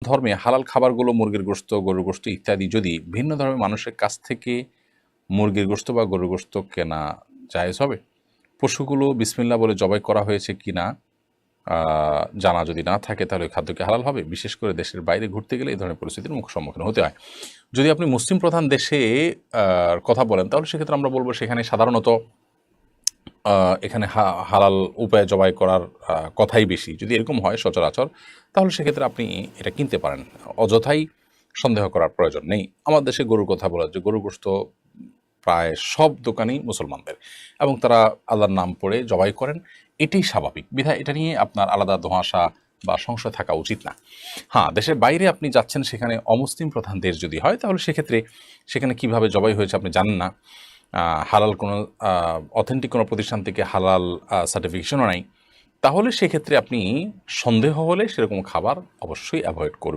ধর্মে হালাল খাবারগুলো মুরগির গোশত, গরুর গোশত ইত্যাদি যদি ভিন্ন ধর্মের মানুষের কাছ থেকে মুরগির গোশত বা গরুর গোশত কেনা জায়েজ হবে? পশুগুলো বিসমিল্লাহ বলে জবাই করা হয়েছে কিনা জানা যদি না থাকে তাহলে ওই খাদ্য কি হালাল হবে? বিশেষ করে দেশের বাইরে ঘুরতে গেলে এই ধরনের পরিস্থিতির সম্মুখীন হতে হয়। যদি আপনি মুসলিম প্রধান দেশে কথা বলেন তাহলে সেক্ষেত্রে আমরা বলব সেখানে সাধারণত এখানে হালাল উপায়ে জবাই করার কথাই বেশি। যদি এরকম হয় সচরাচর তাহলে সেক্ষেত্রে আপনি এটা কিনতে পারেন। অযথাই সন্দেহ করার প্রয়োজন নেই। আমার দেশে গরুর কথা বলা যে গরুর গোশত প্রায় সব দোকানই মুসলমানদের এবং তারা আল্লাহর নাম পড়ে জবাই করেন, এটাই স্বাভাবিক। বিধায় এটা নিয়ে আপনার আলাদা ধোঁয়াশা বা সংশয় থাকা উচিত না। হ্যাঁ, দেশের বাইরে আপনি যাচ্ছেন, সেখানে অমুসলিম প্রধান দেশ যদি হয় তাহলে সেক্ষেত্রে সেখানে কিভাবে জবাই হয়েছে আপনি জানেন না, হালাল কোনো অথেন্টিক কোনো প্রতিষ্ঠান থেকে হালাল সার্টিফিকেশনও নাই, তাহলে সেক্ষেত্রে আপনি সন্দেহ হলে সেরকম খাবার অবশ্যই অ্যাভয়েড করবেন।